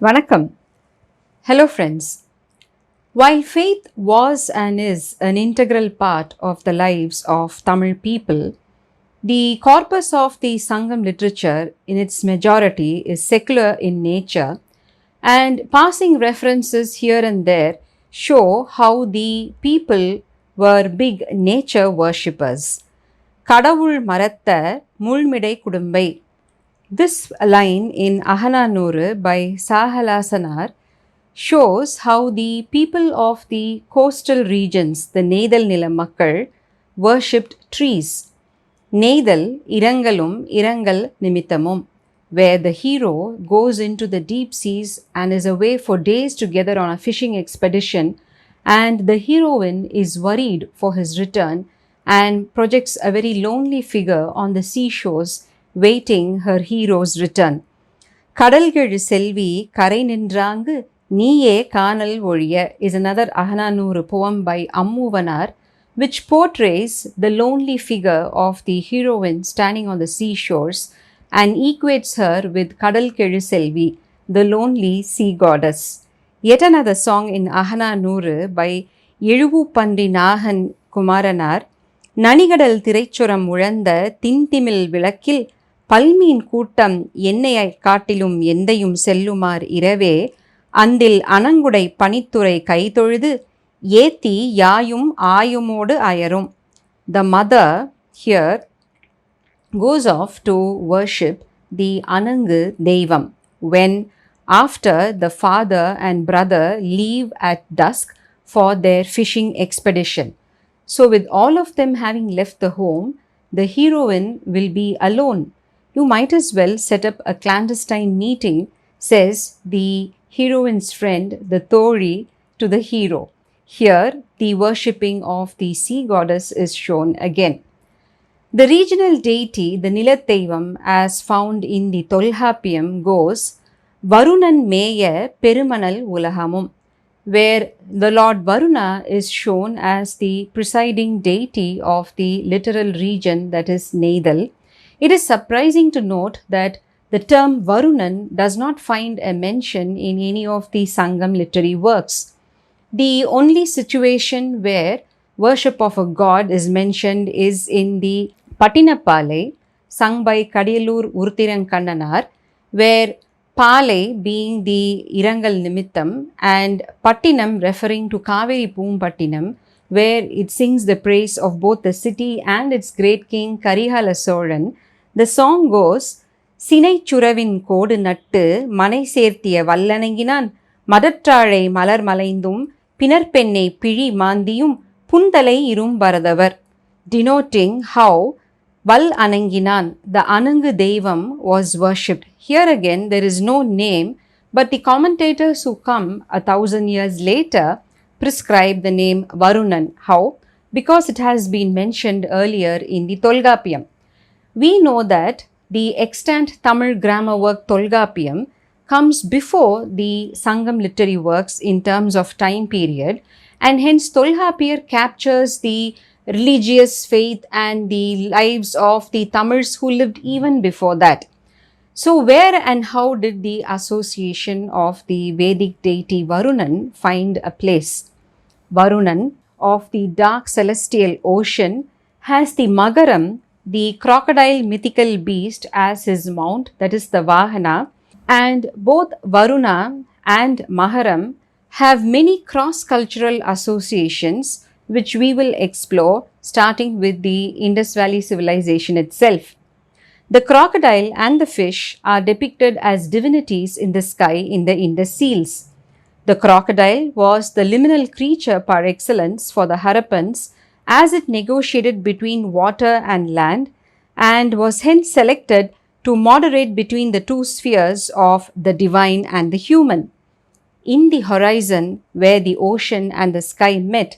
Vanakkam. Hello friends. While faith was and is an integral part of the lives of Tamil people, the corpus of the Sangam literature in its majority is secular in nature, and passing references here and there show how the people were big nature worshippers. கடவுள் மரத்த முள்மிடை குடும்பை. This line in Ahananuru by Sahalasanar shows how the people of the coastal regions, the Neidal Nilamakkal, worshipped trees. Neidal Irangalum Irangal Nimithamum, where the hero goes into the deep seas and is away for days together on a fishing expedition, and the heroine is worried for his return and projects a very lonely figure on the seashores waiting her hero's return. கடல்கெழு செல்வி கரை நின்றாங்கு நீயே காணல் ஒழிய is another Ahananuru poem by Ammuvanar, which portrays the lonely figure of the heroine standing on the seashores and equates her with கடல்கெழு Selvi, the lonely sea goddess. Yet another song in Ahananuru by எழுவுப்பன்றி Nagan குமாரனார், நனிகடல் திரைச்சுரம் உழந்த தின்திமில் விளக்கில் பல்மீன் கூட்டம் என்னையை காட்டிலும் எந்தையும் செல்லுமார் இரவே அந்தில் அணங்குடை பனித்துறை கைதொழுது ஏத்தி யாயும் ஆயுமோடு அயரும். The mother here goes off to worship the Anangu Devam when after the father and brother leave at dusk for their fishing expedition. So with all of them having left the home, the heroine will be alone. You might as well set up a clandestine meeting, says the heroine's friend, the Thori, to the hero. Here, the worshipping of the sea goddess is shown again. The regional deity, the Nilatteivam, as found in the Tolhapiyam, goes Varunan Meya Perumanal Ulahamum, where the Lord Varuna is shown as the presiding deity of the literal region, that is Neidal. It is surprising to note that the term Varunan does not find a mention in any of the Sangam literary works. The only situation where worship of a god is mentioned is in the Patinappalai, sung by Kadiyallur Urthirankannanar, where Palai being the Irangal Nimittam and Pattinam referring to Kaveri Poompattinam, where it sings the praise of both the city and its great king Karihala Solan. The song goes, சினை சுரவின் கோடு நட்டு மனை சேர்த்திய வல்லணங்கினான் மதற்றாழை மலர் மலைந்தும் பிணர்பெண்ணை பிழி மாந்தியும் புந்தலை இரும்பரதவர், denoting how Val Ananginan, the Anangu Devam, was worshipped. Here again, there is no name, but the commentators who come 1,000 years later prescribe the name Varunan. How? Because it has been mentioned earlier in the Tolgapiyam. We know that the extant Tamil grammar work Tolgapiyam comes before the Sangam literary works in terms of time period, and hence Tolgapiyar captures the religious faith and the lives of the Tamils who lived even before that. So where and how did the association of the Vedic deity Varunan find a place? Varunan of the dark celestial ocean has the Magaram, the crocodile mythical beast, as his mount, that is the Vahana, and both Varuna and Maharam have many cross-cultural associations which we will explore starting with the Indus Valley civilization itself. The crocodile and the fish are depicted as divinities in the sky in the Indus seals. The crocodile was the liminal creature par excellence for the Harappans, as it negotiated between water and land and was hence selected to moderate between the two spheres of the divine and the human. In the horizon where the ocean and the sky met,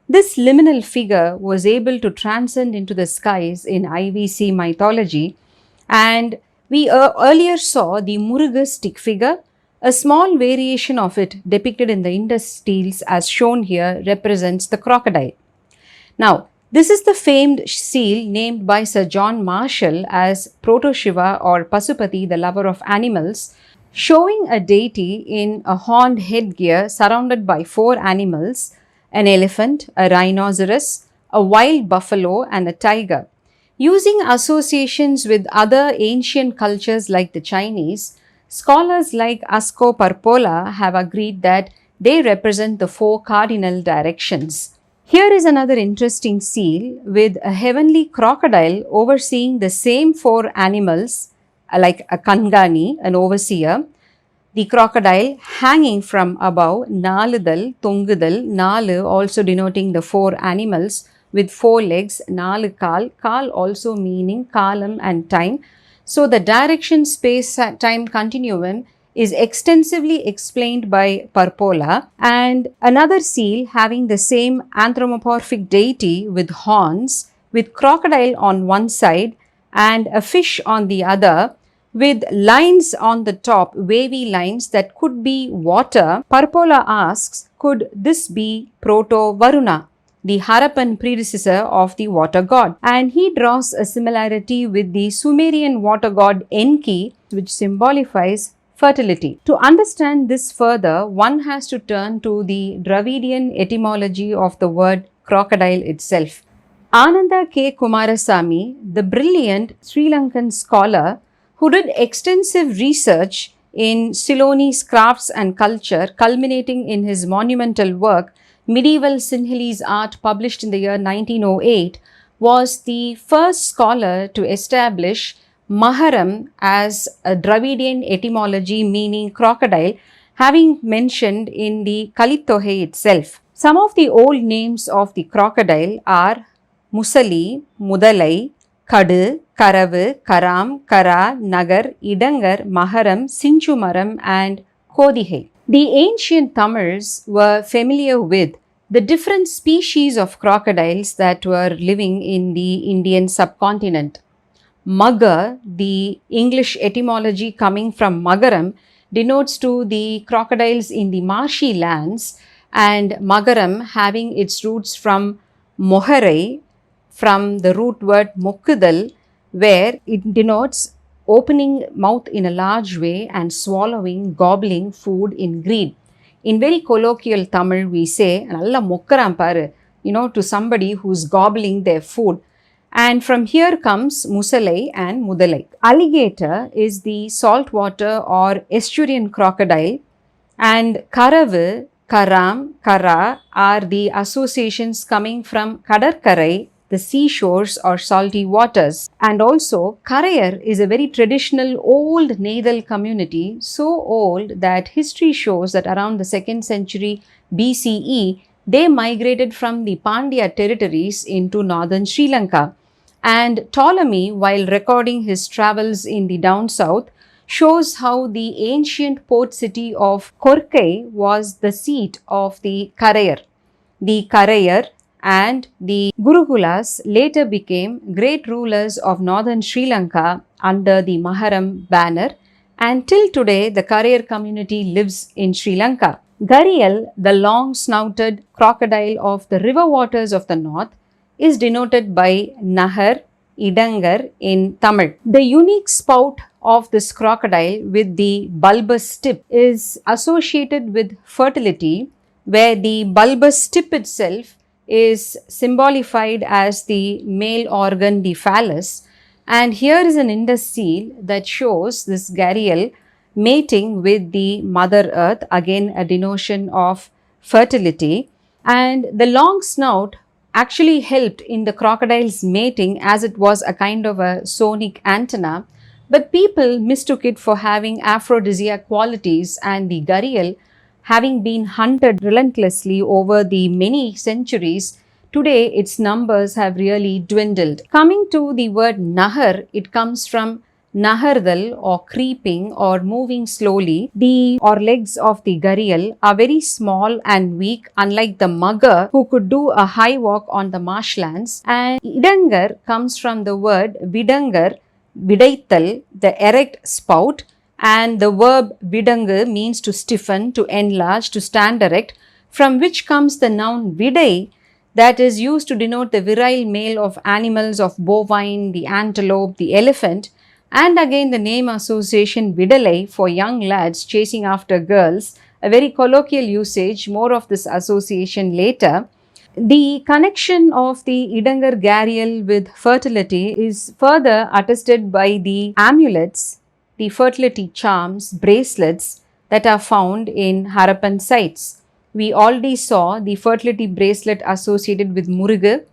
this liminal figure was able to transcend into the skies in IVC mythology, and we earlier saw the Muruga stick figure. A small variation of it depicted in the Indus steels as shown here represents the crocodile. Now, this is the famed seal named by Sir John Marshall as Proto Shiva or Pasupati, the lover of animals, showing a deity in a horned headgear surrounded by four animals: an elephant, a rhinoceros, a wild buffalo, and a tiger. Using associations with other ancient cultures like the Chinese, scholars like Asko Parpola have agreed that they represent the four cardinal directions. Here is another interesting seal with a heavenly crocodile overseeing the same four animals, like a Kangani, an overseer, the crocodile hanging from above, Naludal, Tungudal, Nalu also denoting the four animals with four legs, Nalu Kal also meaning kalam and time. So the direction space time continuum is extensively explained by Parpola, and another seal having the same anthropomorphic deity with horns, with crocodile on one side and a fish on the other, with lines on the top, wavy lines that could be water. Parpola asks, could this be Proto Varuna, the Harappan predecessor of the water god? And he draws a similarity with the Sumerian water god Enki, which symbolifies fertility. To understand this further, one has to turn to the Dravidian etymology of the word crocodile itself. Ananda K. Kumarasamy, the brilliant Sri Lankan scholar who did extensive research in Ceylonese crafts and culture, culminating in his monumental work, Medieval Sinhalese Art, published in the year 1908, was the first scholar to establish Maharam as a Dravidian etymology meaning crocodile, having mentioned in the Kalittohe itself. Some of the old names of the crocodile are Musali, Mudalai, Kadu, Karavu, Karam, Kara, Nagar, Idangar, Maharam, Sinchumaram, and Kodihe. The ancient Tamils were familiar with the different species of crocodiles that were living in the Indian subcontinent. Mugger, the English etymology coming from Magaram, denotes to the crocodiles in the marshy lands, and Magaram having its roots from Moharai, from the root word Mokkudal, where it denotes opening mouth in a large way and swallowing, gobbling food in greed. In very colloquial Tamil, we say, Nalla mokkaram paru, to somebody who's gobbling their food. And from here comes Musalai and Mudalai. Alligator is the saltwater or estuarine crocodile, and Karavu, Karam, Kara are the associations coming from Kadarkarai, the seashores or salty waters. And also, Karayar is a very traditional old Neidal community, so old that history shows that around the 2nd century BCE, they migrated from the Pandya territories into northern Sri Lanka. And Ptolemy, while recording his travels in the down south, shows how the ancient port city of Korkai was the seat of the Karayar. The Karayar and the Gurukulas later became great rulers of northern Sri Lanka under the Maharam banner, and till today the Karayar community lives in Sri Lanka. Gharial, the long-snouted crocodile of the river waters of the north, is denoted by Nahar, Idangar in Tamil. The unique spout of this crocodile with the bulbous tip is associated with fertility, where the bulbous tip itself is symbolified as the male organ, the phallus. And here is an Indus seal that shows this gharial mating with the mother earth, again a denotion of fertility. And the long snout actually helped in the crocodile's mating, as it was a kind of a sonic antenna, but people mistook it for having aphrodisiac qualities, and the gharial, having been hunted relentlessly over the many centuries, today its numbers have really dwindled. Coming to the word Nahar, it comes from Nahardal, or creeping or moving slowly. The legs of the gharial are very small and weak, unlike the mugger who could do a high walk on the marshlands. And Idangar comes from the word Vidangar, Vidaital, the erect spout, and the verb Vidangu means to stiffen, to enlarge, to stand erect, from which comes the noun Vidai, that is used to denote the virile male of animals of bovine, the antelope, the elephant. And again, the name association Vidalai for young lads chasing after girls, a very colloquial usage, more of this association later. The connection of the Idangar Garial with fertility is further attested by the amulets, the fertility charms, bracelets that are found in Harappan sites. We already saw the fertility bracelet associated with Murugu.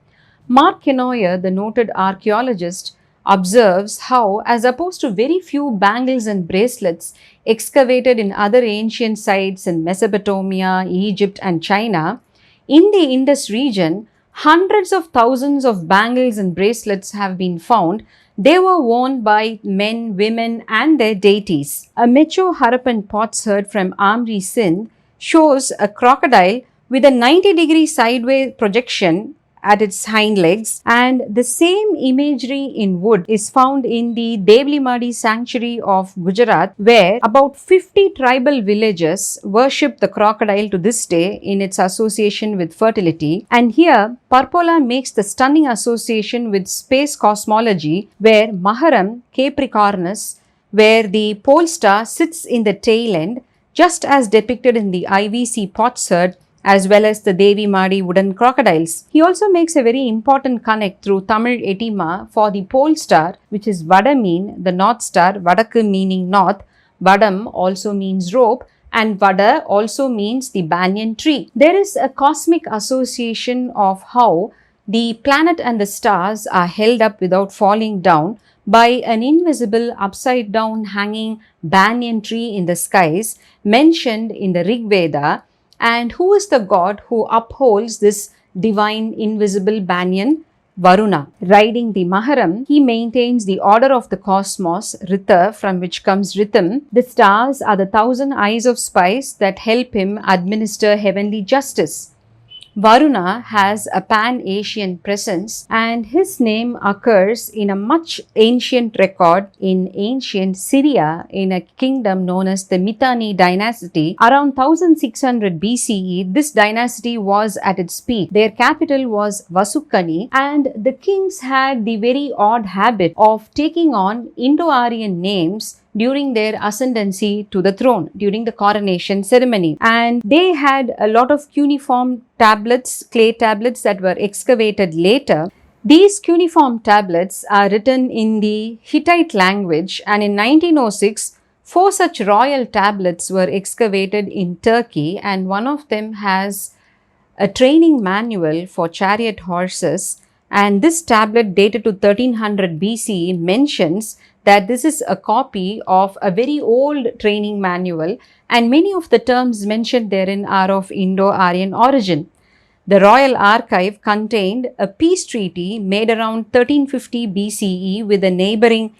Mark Kenoyer, the noted archaeologist, observes how, as opposed to very few bangles and bracelets excavated in other ancient sites in Mesopotamia, Egypt, and China, in the Indus region, hundreds of thousands of bangles and bracelets have been found. They were worn by men, women, and their deities. A mature Harappan potsherd from Amri, Sindh shows a crocodile with a 90-degree sideways projection at its hind legs, and the same imagery in wood is found in the Devlimadi sanctuary of Gujarat, where about 50 tribal villages worship the crocodile to this day in its association with fertility. And here, Parpola makes the stunning association with space cosmology, where Maharam Capricornus, where the pole star sits in the tail end, just as depicted in the IVC potsherd, as well as the Devi Madi wooden crocodiles. He also makes a very important connect through Tamil etima for the pole star, which is Vada mean, the north star, Vadakku meaning north, Vadam also means rope, and Vada also means the banyan tree. There is a cosmic association of how the planet and the stars are held up without falling down by an invisible upside down hanging banyan tree in the skies mentioned in the Rig Veda. And who is the god who upholds this divine invisible banyan? Varuna. Riding the Maharam, he maintains the order of the cosmos, Rita, from which comes rhythm. The stars are the 1,000 eyes of spice that help him administer heavenly justice. Varuna has a pan-Asian presence, and his name occurs in a much ancient record in ancient Syria in a kingdom known as the Mitanni dynasty. Around 1600 BCE, this dynasty was at its peak. Their capital was Vasukkani, and the kings had the very odd habit of taking on Indo-Aryan names during their ascendancy to the throne, during the coronation ceremony. And they had a lot of cuneiform tablets, clay tablets that were excavated later. These cuneiform tablets are written in the Hittite language, and in 1906, 4 such royal tablets were excavated in Turkey, and one of them has a training manual for chariot horses. And this tablet, dated to 1300 BCE, mentions that this is a copy of a very old training manual, and many of the terms mentioned therein are of Indo-Aryan origin. The royal archive contained a peace treaty made around 1350 BCE with a neighboring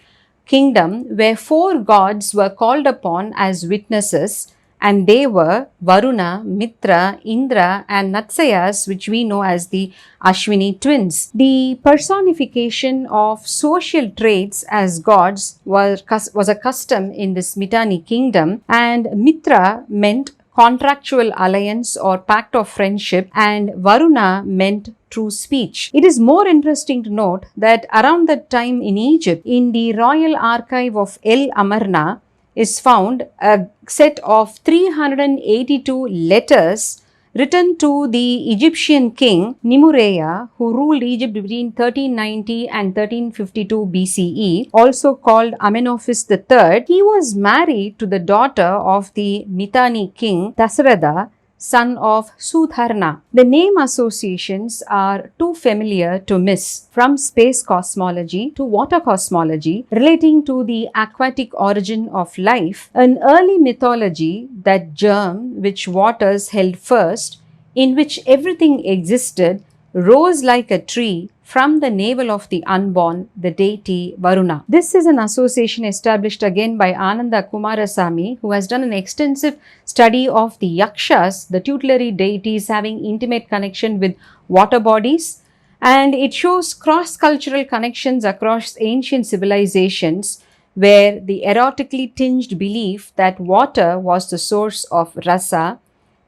kingdom, where 4 gods were called upon as witnesses, and they were Varuna, Mitra, Indra, and Natsayas, which we know as the Ashwini twins. The personification of social traits as gods was a custom in this Mitanni kingdom, and Mitra meant contractual alliance or pact of friendship, and Varuna meant true speech. It is more interesting to note that around that time in Egypt, in the royal archive of El Amarna, is found a set of 382 letters written to the Egyptian king Nimureya, who ruled Egypt between 1390 and 1352 BCE, also called Amenophis III. He was married to the daughter of the Mitanni king Tasarada, son of Sudharna. The name associations are too familiar to miss, from space cosmology to water cosmology, relating to the aquatic origin of life, an early mythology, that germ which waters held first, in which everything existed, rose like a tree from the navel of the unborn, the deity Varuna. This is an association established again by Ananda Kumarasamy, who has done an extensive study of the Yakshas, the tutelary deities having intimate connection with water bodies, and it shows cross-cultural connections across ancient civilizations, where the erotically tinged belief that water was the source of rasa,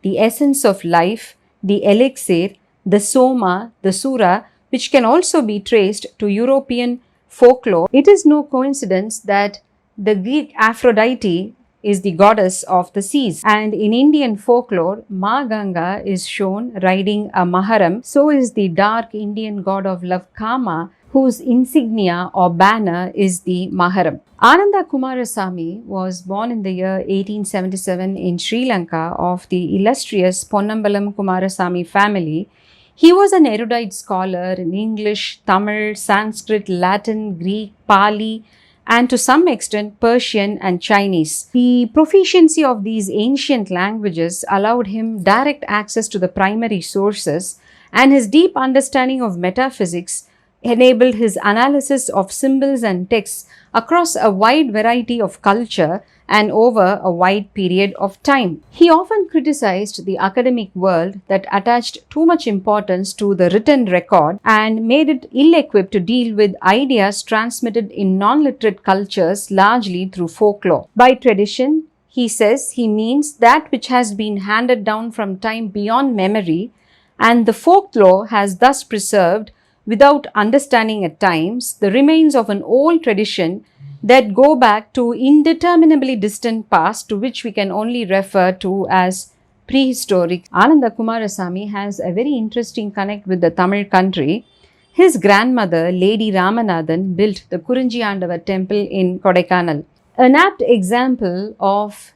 the essence of life, the elixir, the soma, the sura, which can also be traced to European folklore, it is no coincidence that the Greek Aphrodite is the goddess of the seas. And in Indian folklore, Ma Ganga is shown riding a maharam. So is the dark Indian god of love Kama, whose insignia or banner is the maharam. Ananda Kumarasamy was born in the year 1877 in Sri Lanka of the illustrious Ponnambalam Kumarasamy family. He was an erudite scholar in English, Tamil, Sanskrit, Latin, Greek, Pali, and to some extent Persian and Chinese. The proficiency of these ancient languages allowed him direct access to the primary sources, and his deep understanding of metaphysics enabled his analysis of symbols and texts across a wide variety of culture and over a wide period of time. He often criticized the academic world that attached too much importance to the written record and made it ill-equipped to deal with ideas transmitted in non-literate cultures largely through folklore. By tradition, he says he means that which has been handed down from time beyond memory, and the folklore has thus preserved, without understanding at times, the remains of an old tradition that go back to indeterminably distant past, to which we can only refer to as prehistoric. Ananda Kumarasamy has a very interesting connect with the Tamil country. His grandmother, Lady Ramanathan, built the Kurinji Andavar temple in Kodaikanal. An apt example of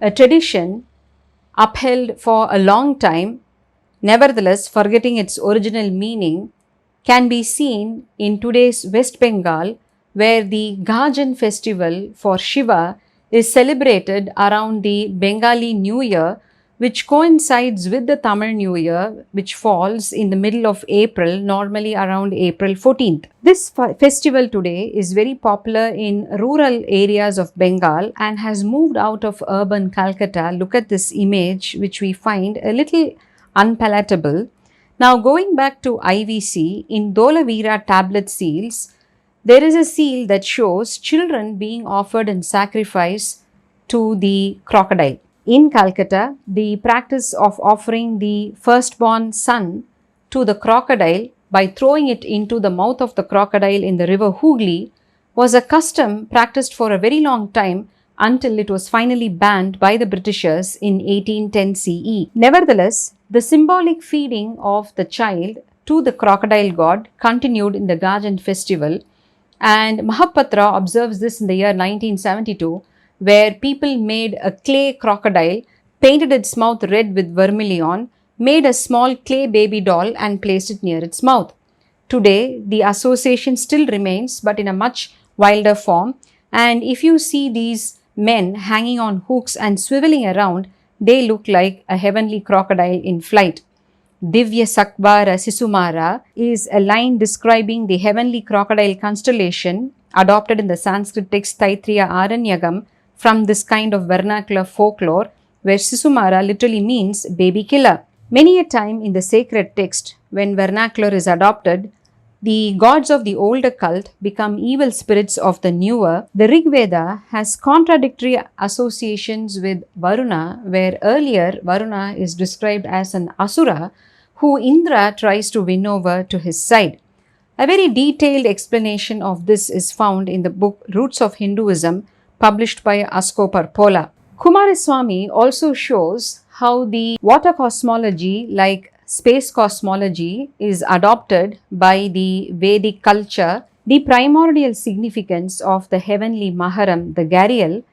a tradition upheld for a long time, nevertheless forgetting its original meaning, can be seen in today's West Bengal, where the Gajan festival for Shiva is celebrated around the Bengali New Year, which coincides with the Tamil New Year, which falls in the middle of April, normally around April 14th. This festival today is very popular in rural areas of Bengal and has moved out of urban Calcutta. Look at this image, which we find a little unpalatable. Now, going back to IVC, in Dolavira tablet seals, there is a seal that shows children being offered in sacrifice to the crocodile. In Calcutta, the practice of offering the firstborn son to the crocodile by throwing it into the mouth of the crocodile in the river Hooghly was a custom practiced for a very long time until it was finally banned by the Britishers in 1810 CE. Nevertheless, the symbolic feeding of the child to the crocodile god continued in the Gajan festival, and Mahapatra observes this in the year 1972, where people made a clay crocodile, painted its mouth red with vermilion, made a small clay baby doll and placed it near its mouth. Today, the association still remains, but in a much wilder form, and if you see these men hanging on hooks and swiveling around, they look like a heavenly crocodile in flight. Divya Sakbara Sisumara is a line describing the heavenly crocodile constellation adopted in the Sanskrit text Taittiriya Aranyagam from this kind of vernacular folklore, where Sisumara literally means baby killer. Many a time in the sacred text, when vernacular is adopted, the gods of the older cult become evil spirits of the newer. The Rig Veda has contradictory associations with Varuna, where earlier Varuna is described as an Asura who Indra tries to win over to his side. A very detailed explanation of this is found in the book Roots of Hinduism, published by Asko Parpola. Kumaraswamy also shows how the water cosmology, like space cosmology, is adopted by the Vedic culture. The primordial significance of the heavenly Maharam, the Gharial,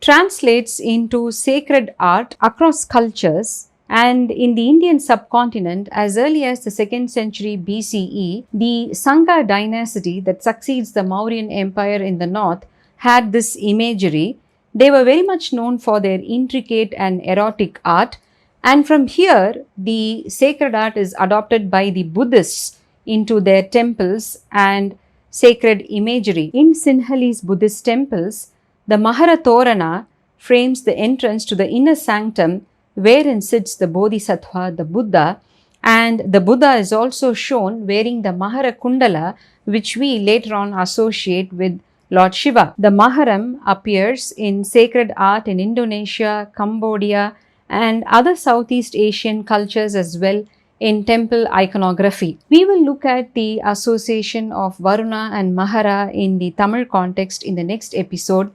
translates into sacred art across cultures, and in the Indian subcontinent, as early as the 2nd century BCE, the Sangha dynasty that succeeds the Mauryan Empire in the north had this imagery. They were very much known for their intricate and erotic art, and from here, the sacred art is adopted by the Buddhists into their temples and sacred imagery. In Sinhalese Buddhist temples, the Maharatorana frames the entrance to the inner sanctum wherein sits the Bodhisattva, the Buddha, and the Buddha is also shown wearing the Mahara Kundala, which we later on associate with Lord Shiva. The Maharam appears in sacred art in Indonesia, Cambodia, and other Southeast Asian cultures as well in temple iconography. We will look at the association of Varuna and Mahara in the Tamil context in the next episode.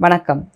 Vanakkam.